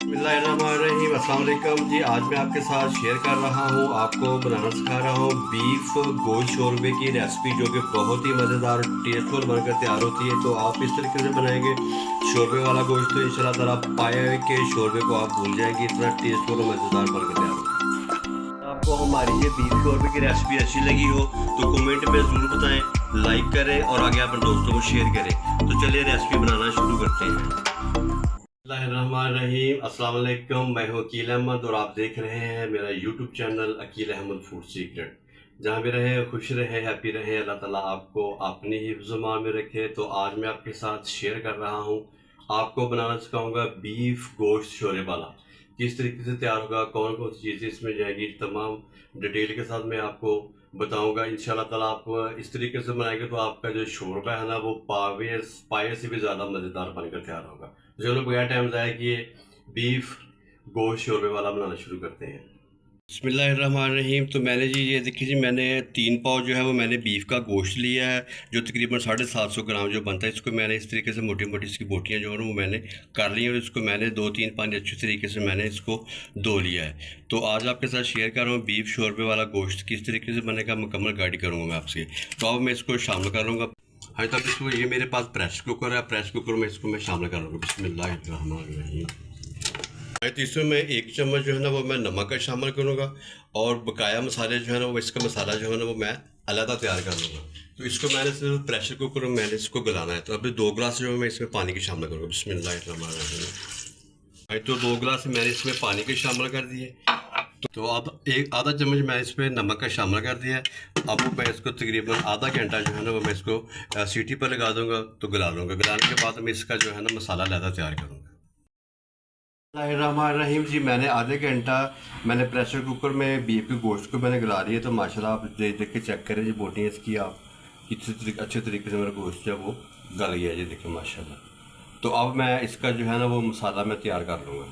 बिस्मिल्लाहिर्रहमानिर्रहीम। अस्सलाम वालेकुम जी। आज मैं आपके साथ शेयर कर रहा हूँ, आपको बनाना सिखा रहा हूँ बीफ गोश्त शोरबे की रेसिपी, जो कि बहुत ही मज़ेदार टेस्टफुल बनकर तैयार होती है। तो आप इस तरीके से बनाएंगे शोरबे वाला गोश्त, तो इंशाल्लाह ताला पाए के शोरबे को आप भूल जाएंगे, इतना टेस्टफुल और मज़ेदार बनकर तैयार होगा। आपको हमारी ये बीफ शोरबे की रेसिपी अच्छी लगी हो तो कमेंट में ज़रूर बताएं, लाइक करें और आगे अपने दोस्तों को शेयर करें। तो चलिए रेसिपी बनाना शुरू करते हैं। बिस्मिल्लाहिर्रहमानिर्रहीम। अस्सलाम वालेकुम। मैं हूँ अकील अहमद और आप देख रहे हैं मेरा YouTube channel Aqeel Ahmad Food Secret. जहाँ भी रहे खुश रहे, हैप्पी रहे, अल्लाह ताला आपको अपनी हिफ्ज़-ओ-मान में रखे। तो आज मैं आपके साथ शेयर कर रहा हूँ, आपको बनाना सिखाऊंगा बीफ गोश्त शोरबे वाला। किस तरीके से तैयार होगा, कौन कौन सी चीज़ें इसमें जाएगी, तमाम डिटेल के साथ मैं आपको बताऊंगा। इंशाल्लाह ताला आप इस तरीके से बनाएंगे तो आपका जो शोरबा है ना, वो पाए से भी ज़्यादा मज़ेदार बनकर तैयार होगा। चलो बगैर टाइम ज़ाया किए बीफ गोश्त शोरबे वाला बनाना शुरू करते हैं। बिस्मिल्लाहिर्रहमानिर्रहीम। तो मैंने जी ये देखिए जी, मैंने 3 पाव जो है वो मैंने बीफ का गोश्त लिया है, जो तकरीबन 750 ग्राम जो बनता है। इसको मैंने इस तरीके से मोटी मोटी इसकी बोटियाँ जो है वो मैंने कर ली हैं और इसको मैंने 2-3 पानी अच्छे तरीके से मैंने इसको धो लिया है। तो आज आपके साथ शेयर कर रहा हूँ बीफ शोरबे वाला गोश्त किस तरीके से बनेगा, मुकम्मल गाइड करूँगा मैं आपसे। तो अब मैं इसको शामिल कर लूँगा। हाँ, तब इसको ये मेरे पास प्रेशर कुकर है, प्रेशर कुकर में इसको मैं शामिल कर लूँगा। बिस्मिल्लाहिर्रहमानिर्रहीम। तो इसमें मैं 1 चम्मच जो है ना वो मैं नमक का शामिल करूँगा और बकाया मसाले जो है ना वो इसका मसाला जो है ना वो मैं अलग तैयार कर लूँगा। तो इसको मैंने सिर्फ प्रेशर कुकर में मैंने इसको गलाना है। तो अभी 2 गिलास जो है मैं इसमें पानी के शामिल करूँगा। बिस्मिल्लाहिर्रहमानिर्रहीम। तो 2 गिलास मैंने इसमें पानी के शामिल कर दिए। तो अब एक आधा चम्मच मैं इसमें नमक का शामिल कर दिया है। अब मैं इसको तकरीबन आधा घंटा जो है ना वो मैं इसको सीटी पर लगा दूँगा, तो गला लूँगा। गलाने के बाद मैं इसका जो है ना मसाला अलग तैयार करूँगा। बिस्मिल्लाहिर्रहमानिर्रहीम जी, मैंने आधे घंटा मैंने प्रेशर कुकर में बीफ के गोश्त को मैंने गला दिया। तो माशाल्लाह आप देख के चेक करें जी बोटियाँ इसकी, आप किसी अच्छे तरीके से मेरा गोश्त जो है वो गल गया जी, देखिए माशाल्लाह। तो अब मैं इसका जो है ना वो मसाला मैं तैयार कर लूँगा।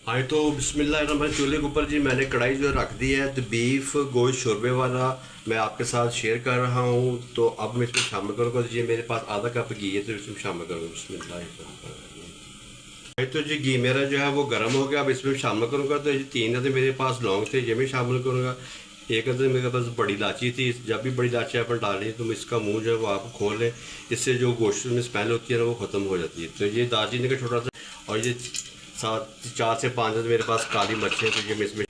हाँ, तो बिस्मिल्लाहिर्रहमानिर्रहीम। चूल्हे के ऊपर जी मैंने कढ़ाई जो रख दी है, तो बीफ गोश्त शोरबे वाला मैं आपके साथ शेयर कर रहा हूँ। तो अब मैं इसमें शामिल करूँगा। तो ये मेरे पास आधा कप घी है, तो इसमें शामिल करूँगा। बिस्मिल्लाहिर्रहमानिर्रहीम। तो जी घी मेरा जो है वो गर्म हो गया। अब इसमें शामिल करूँगा। तो ये 3 अदर मेरे पास लौंग थे, ये मैं शामिल करूँगा। 1 अदर मेरे पास बड़ी इलायची थी। जब भी बड़ी इलायची अपन डाल रही है तो इसका मुंह जो है वो आप खोल लें, इससे जो गोश्त में स्मेल होती है ना वो ख़त्म हो जाती है। तो ये दालचीनी का छोटा सा, और ये 4 से 5 अदर मेरे पास काली मिर्च है, तो ये मैं इसमें।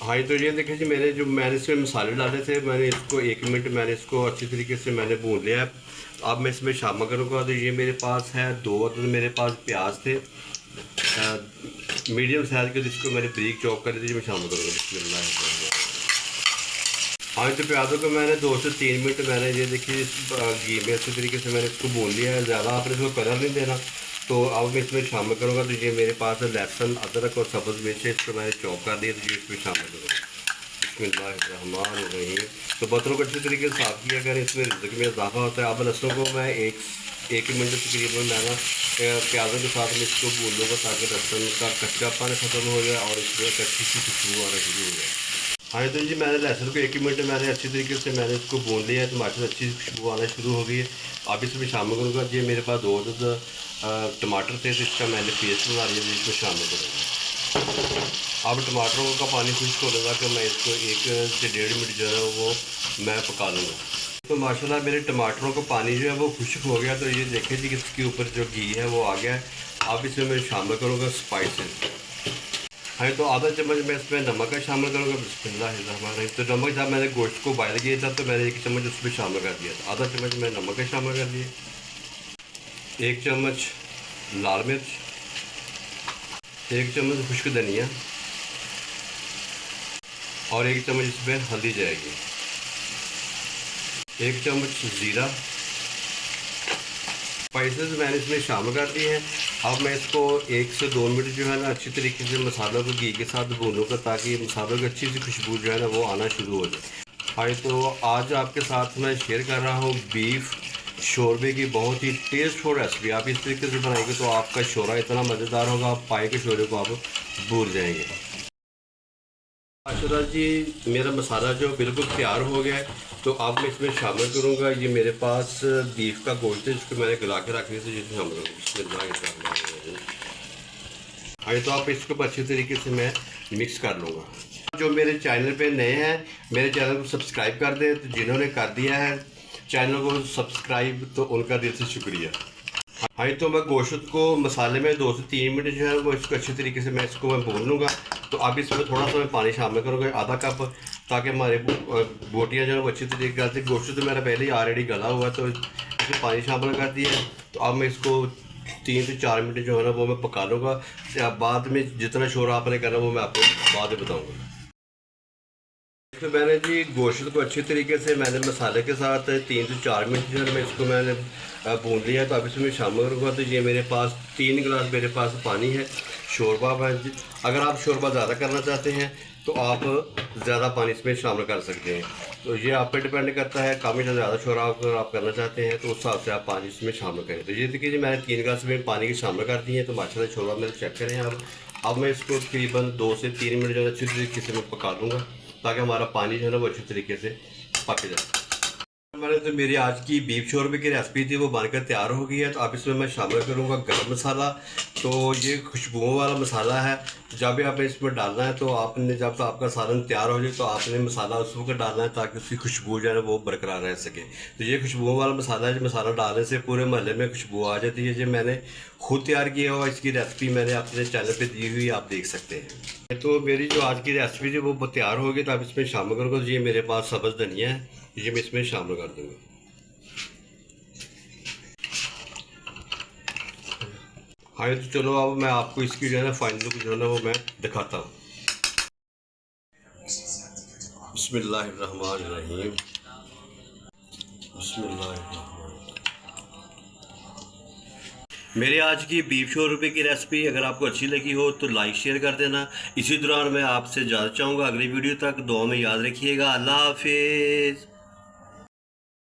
हाँ, तो ये देखिए जी मैंने इसमें मसाले डाले थे, मैंने इसको 1 मिनट मैंने इसको अच्छी तरीके से मैंने भून लिया है। अब मैं इसमें शामिल करूँगा। तो ये मेरे पास है 2 अदर मेरे पास प्याज थे मीडियम साइज़ के, जिसको मैंने बारीक चॉप कर दी, मैं शामिल करूँगा। बिस्मिल्लाह। हाँ, तो प्याज़ों को मैंने 2 से 3 मिनट मैंने ये देखिए घी में अच्छे तरीके से मैंने इसको भून लिया है। ज़्यादा आपने इसको कलर नहीं देना। तो अब मैं इसमें शामिल करूँगा। तो ये मेरे पास लहसुन, अदरक और सब्ज़ मिर्च है, इसको मैंने चॉप कर दिया। तो ये इसमें शामिल करूँगा। बिस्मिल्लाहिर्रहमानिर्रहीम। तो बतरों को अच्छी तरीके से साफ़ किया करें, इसमें रिज़्क में इजाफा होता है। अब लहसुन को मैं एक मिनट तकरीबन मैं ना प्याज़ों के साथ में इसको भून लूँगा, ताकि लहसुन का कच्चापन ख़त्म हो जाए और इसमें अच्छी सी खुशबू आना शुरू हो जाए। हाँ, तो जी मैंने लहसुन को 1 मिनट मैंने अच्छी तरीके से मैंने इसको भून लिया है। तो माशाल्लाह अच्छी खुशबू आना शुरू हो गई है। अब इसमें शामिल करूँगा। ये मेरे पास 2 टमाटर थे, तो इसका मैंने पेस्ट बना लिया, इसमें शामिल करूँगा। अब टमाटरों का पानी खुश्क हो लगा कि मैं इसको 1 से 1.5 मिनट जो है वो मैं पका लूँगा। तो माशाल्लाह मेरे टमाटरों का पानी जो है वो खुश्क हो गया। तो ये देखें जी इसके ऊपर जो घी है वो आ गया है। अब इसमें मैं शामिल करूँगा स्पाइसेस। हाँ, तो आधा चम्मच मैं इसमें नमक का शामिल करूँगा। बिस्मिल्लाहिर्रहमानिर्रहीम। तो नमक जब मैंने गोश्त को बॉयल किया था तो मैंने 1 चम्मच उसमें शामिल कर दिया था। आधा चम्मच मैं नमक का शामिल कर दिया, 1 चम्मच लाल मिर्च, 1 चम्मच खुश्क धनिया और 1 चम्मच इसमें हल्दी जाएगी, 1 चम्मच ज़ीरा। स्पाइसेस मैंने इसमें शामिल कर दिए हैं। अब मैं इसको 1 से 2 मिनट जो है ना अच्छी तरीके से मसालों को घी के साथ भूनूंगा, ताकि मसालों की अच्छी सी खुशबू जो है ना वो आना शुरू हो जाए। हाँ, तो आज आपके साथ मैं शेयर कर रहा हूँ बीफ शोरबे की बहुत ही टेस्टफुल रेसिपी। आप इस तरीके से बनाएंगे तो आपका शोरबा इतना मज़ेदार होगा, आप पाए के शोरबे को आप भूल जाएंगे। माशाल्लाह जी मेरा मसाला जो बिल्कुल तैयार हो गया है। तो अब मैं इसमें शामिल करूँगा। ये मेरे पास बीफ का गोश्त है, जिसको मैंने गला के रख लिया था, जिसमें शामिल करूँगा। हाँ, तो आप इसको अच्छे तरीके से मैं मिक्स कर लूँगा। जो मेरे चैनल पे नए हैं, मेरे चैनल को सब्सक्राइब कर दें, तो जिन्होंने कर दिया है चैनल को सब्सक्राइब, तो उनका दिल से शुक्रिया। हाँ, तो मैं गोश्त को मसाले में 2 से 3 मिनट जो है वो इसको अच्छे तरीके से मैं भून लूँगा। तो अब इसमें थोड़ा सा मैं पानी शामिल करूँगा, आधा कप, ताकि हमारे बोटियाँ जो है वो अच्छी तरीके से। गोश्त तो मेरा पहले ही ऑलरेडी गला हुआ है, तो इसमें पानी शामिल कर दिया है। तो अब मैं इसको 3 से 4 मिनट जो है ना वो मैं पका लूँगा। बाद में जितना शोर आपने करना वो मैं आपको बाद में बताऊँगा। तो मैंने जी गोश्त को अच्छी तरीके से मैंने मसाले के साथ 3 से 4 मिनट जो है मैं इसको मैंने भून लिया। तो अब इसमें शामिल करूँगा। तो ये मेरे पास 3 गिलास मेरे पास पानी है, शोरबा है। अगर आप शोरबा ज़्यादा करना चाहते हैं तो आप ज़्यादा पानी इसमें शामिल कर सकते हैं। तो ये आप पे डिपेंड करता है, कम या ज़्यादा शोरबा अगर आप करना चाहते हैं तो उस हिसाब से आप पानी इसमें शामिल करें। तो ये देखिए जी मैंने 3 गिलास में पानी की शामिल कर दी है। तो माशाल्लाह शोरबा मेरे चेक करें आप। अब मैं इसको तकरीबन 2 से 3 मिनट जो है अच्छी तरीके से मैं पका दूँगा, ताकि हमारा पानी जो है ना वो अच्छी तरीके से पक जाए। मैंने तो मेरी आज की बीफ शोरबे की रेसिपी थी वो बनकर तैयार हो गई है। तो अब इसमें मैं शामिल करूँगा गरम मसाला। तो ये खुशबुओं वाला मसाला है। तो जब भी आपने इसमें डालना है तो आपने जब आपका सालन तैयार हो जाए तो आपने मसाला उस वक्त डालना है, ताकि उसकी खुशबू जो है ना वो बरकरार रह सके। तो ये खुशबुओं वाला मसाला है, मसाला डालने से पूरे महल्ले में खुशबू आ जाती है। ये मैंने खुद तैयार किया हुआ, इसकी रेसिपी मैंने अपने चैनल पर दी हुई, आप देख सकते हैं। तो मेरी जो आज की रेसिपी थी वो तैयार हो गई। तो आप इसमें शामिल करूँगा। तो ये मेरे पास सब्ज़ धनिया है, ये मैं इसमें शामिल कर दूँगा। हाँ, तो चलो अब मैं आपको इसकी जो है ना फाइनल लुक जो है ना वो मैं दिखाता हूँ। बिस्मिल्लाहिर्रहमानिर्रहीम। बिस्मिल्लाहिर्रहमानिर्रहीम। मेरे आज की बीफ शोरबे की रेसिपी अगर आपको अच्छी लगी हो तो लाइक शेयर कर देना। इसी दौरान मैं आपसे इजाज़त चाहूँगा। अगली वीडियो तक दुआ में याद रखिएगा। अल्लाह हाफिज़।